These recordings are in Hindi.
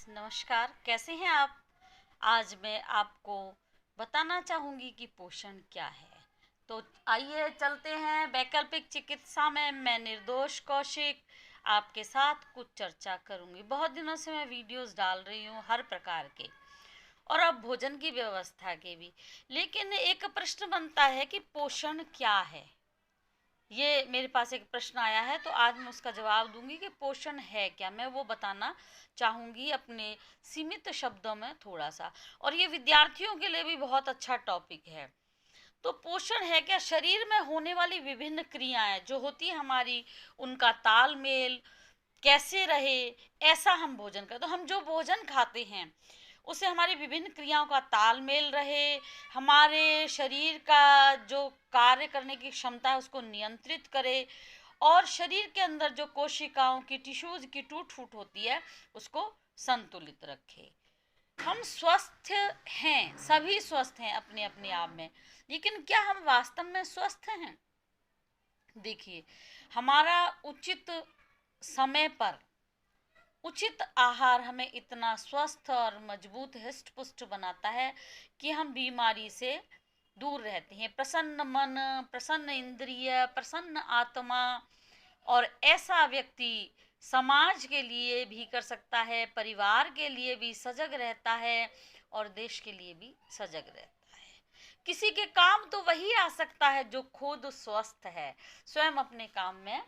नमस्कार। कैसे हैं आप? आज मैं आपको बताना चाहूँगी कि पोषण क्या है। तो आइए चलते हैं वैकल्पिक चिकित्सा में। मैं निर्दोष कौशिक आपके साथ कुछ चर्चा करूँगी। बहुत दिनों से मैं वीडियोस डाल रही हूँ हर प्रकार के, और अब भोजन की व्यवस्था के भी। लेकिन एक प्रश्न बनता है कि पोषण क्या है। ये मेरे पास एक प्रश्न आया है, तो आज मैं उसका जवाब दूंगी कि पोषण है क्या। मैं वो बताना चाहूँगी अपने सीमित शब्दों में थोड़ा सा, और ये विद्यार्थियों के लिए भी बहुत अच्छा टॉपिक है। तो पोषण है क्या? शरीर में होने वाली विभिन्न क्रियाएं जो होती है हमारी, उनका तालमेल कैसे रहे, ऐसा हम भोजन करें। तो हम जो भोजन खाते हैं उससे हमारी विभिन्न क्रियाओं का तालमेल रहे, हमारे शरीर का जो कार्य करने की क्षमता है उसको नियंत्रित करे, और शरीर के अंदर जो कोशिकाओं की टिश्यूज की टूट फूट होती है उसको संतुलित रखे। हम स्वस्थ हैं, सभी स्वस्थ हैं अपने अपने आप में, लेकिन क्या हम वास्तव में स्वस्थ हैं? देखिए, हमारा उचित समय पर उचित आहार हमें इतना स्वस्थ और मजबूत हृष्ट पुष्ट बनाता है कि हम बीमारी से दूर रहते हैं। प्रसन्न मन, प्रसन्न इंद्रिय, प्रसन्न आत्मा, और ऐसा व्यक्ति समाज के लिए भी कर सकता है, परिवार के लिए भी सजग रहता है, और देश के लिए भी सजग रहता है। किसी के काम तो वही आ सकता है जो खुद स्वस्थ है, स्वयं अपने काम में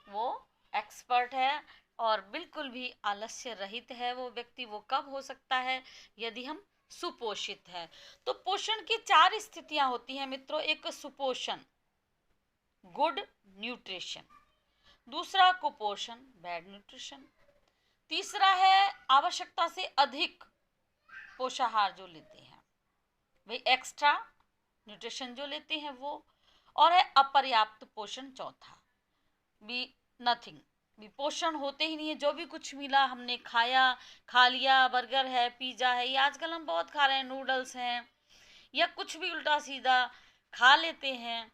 वो एक्सपर्ट है, और बिल्कुल भी आलस्य रहित है वो व्यक्ति। वो कब हो सकता है? यदि हम सुपोषित है। तो पोषण की चार स्थितियां होती हैं मित्रों। एक सुपोषण, गुड न्यूट्रिशन। दूसरा कुपोषण, बैड न्यूट्रिशन। तीसरा है आवश्यकता से अधिक पोषाहार जो लेते हैं, भाई एक्स्ट्रा न्यूट्रिशन जो लेते हैं वो। और है अपर्याप्त पोषण, चौथा भी नथिंग, भी पोषण होते ही नहीं है। जो भी कुछ मिला हमने खाया, खा लिया। बर्गर है, पिज़्ज़ा है, ये आजकल हम बहुत खा रहे हैं, नूडल्स हैं, या कुछ भी उल्टा सीधा खा लेते हैं,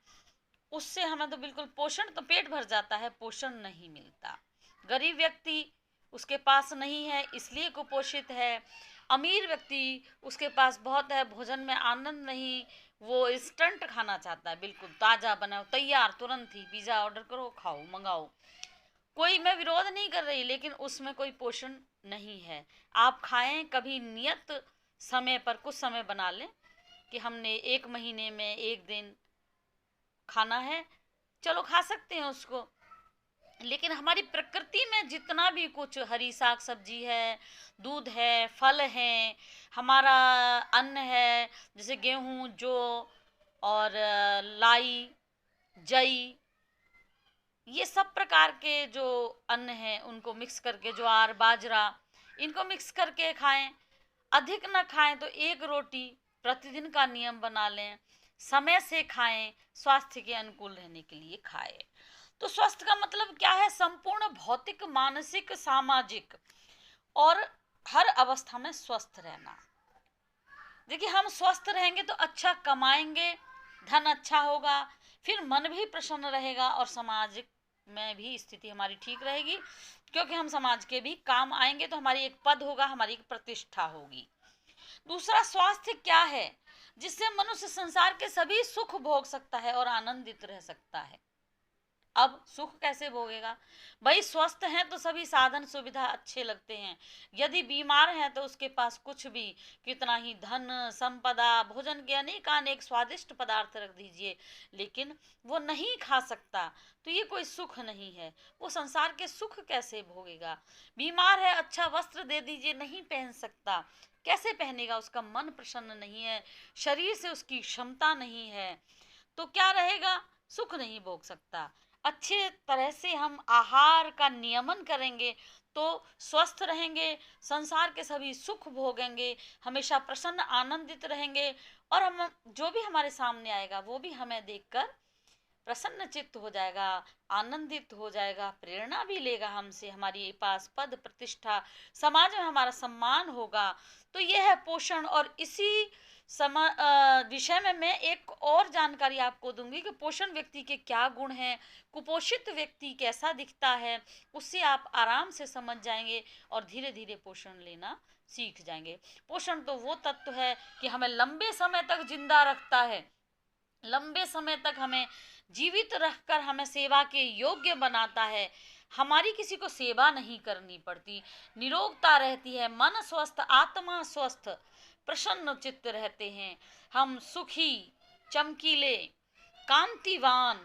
उससे हमें तो बिल्कुल पोषण, तो पेट भर जाता है, पोषण नहीं मिलता। गरीब व्यक्ति, उसके पास नहीं है इसलिए कुपोषित है। अमीर व्यक्ति, उसके पास बहुत है, भोजन में आनंद नहीं, वो इंस्टेंट खाना चाहता है, बिल्कुल ताज़ा बनाओ, तैयार, तुरंत ही पिज़्ज़ा ऑर्डर करो, खाओ, मंगाओ। कोई, मैं विरोध नहीं कर रही, लेकिन उसमें कोई पोषण नहीं है। आप खाएं, कभी नियत समय पर कुछ समय बना लें कि हमने एक महीने में एक दिन खाना है, चलो खा सकते हैं उसको। लेकिन हमारी प्रकृति में जितना भी कुछ हरी साग सब्जी है, दूध है, फल हैं, हमारा अन्न है, जैसे गेहूँ, जौ, और लाई, जई, ये सब प्रकार के जो अन्न हैं उनको मिक्स करके, ज्वार, बाजरा, इनको मिक्स करके खाएं। अधिक ना खाएं तो एक रोटी प्रतिदिन का नियम बना लें। समय से खाएं, स्वास्थ्य के अनुकूल रहने के लिए खाएं। तो स्वस्थ का मतलब क्या है? संपूर्ण भौतिक, मानसिक, सामाजिक और हर अवस्था में स्वस्थ रहना। देखिए, हम स्वस्थ रहेंगे तो अच्छा कमाएंगे, धन अच्छा होगा, फिर मन भी प्रसन्न रहेगा, और सामाजिक में भी स्थिति हमारी ठीक रहेगी, क्योंकि हम समाज के भी काम आएंगे, तो हमारी एक पद होगा, हमारी एक प्रतिष्ठा होगी। दूसरा, स्वास्थ्य क्या है? जिससे मनुष्य संसार के सभी सुख भोग सकता है और आनंदित रह सकता है। अब सुख कैसे भोगेगा? भाई स्वस्थ हैं तो सभी साधन सुविधा अच्छे लगते हैं। यदि बीमार हैं तो उसके पास कुछ भी, कितना ही धन संपदा, भोजन के अनेक अनेक स्वादिष्ट पदार्थ रख दीजिए, लेकिन वो नहीं खा सकता, तो ये कोई सुख नहीं है। वो संसार के सुख कैसे भोगेगा? बीमार है, अच्छा वस्त्र दे दीजिए, नहीं पहन सकता, कैसे पहनेगा? उसका मन प्रसन्न नहीं है, शरीर से उसकी क्षमता नहीं है, तो क्या रहेगा? सुख नहीं भोग सकता। अच्छे तरह से हम आहार का नियमन करेंगे तो स्वस्थ रहेंगे, संसार के सभी सुख भोगेंगे, हमेशा प्रसन्न आनंदित रहेंगे, और हम जो भी हमारे सामने आएगा वो भी हमें देखकर प्रसन्न चित्त हो जाएगा, आनंदित हो जाएगा, प्रेरणा भी लेगा हमसे, हमारी पास पद प्रतिष्ठा, समाज में हमारा सम्मान होगा। तो यह है पोषण, और इसी विषय में मैं एक और जानकारी आपको दूंगी कि पोषण व्यक्ति के क्या गुण हैं, कुपोषित व्यक्ति कैसा दिखता है, उससे आप आराम से समझ जाएंगे और धीरे धीरे पोषण लेना सीख जाएंगे। पोषण तो वो तत्व है कि हमें लंबे समय तक जिंदा रखता है, लंबे समय तक हमें जीवित रखकर हमें सेवा के योग्य बनाता है। हमारी किसी को सेवा नहीं करनी पड़ती, निरोगता रहती है, मन स्वस्थ, आत्मा स्वस्थ, प्रसन्न चित्त रहते हैं, हम सुखी, चमकीले, कांतिवान,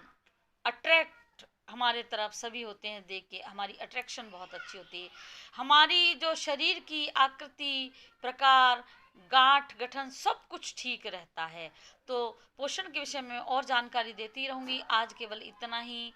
अट्रैक्ट हमारे तरफ सभी होते हैं, देख के हमारी अट्रैक्शन बहुत अच्छी होती है। हमारी जो शरीर की आकृति, प्रकार, गांठ गठन सब कुछ ठीक रहता है। तो पोषण के विषय में और जानकारी देती रहूंगी। आज केवल इतना ही।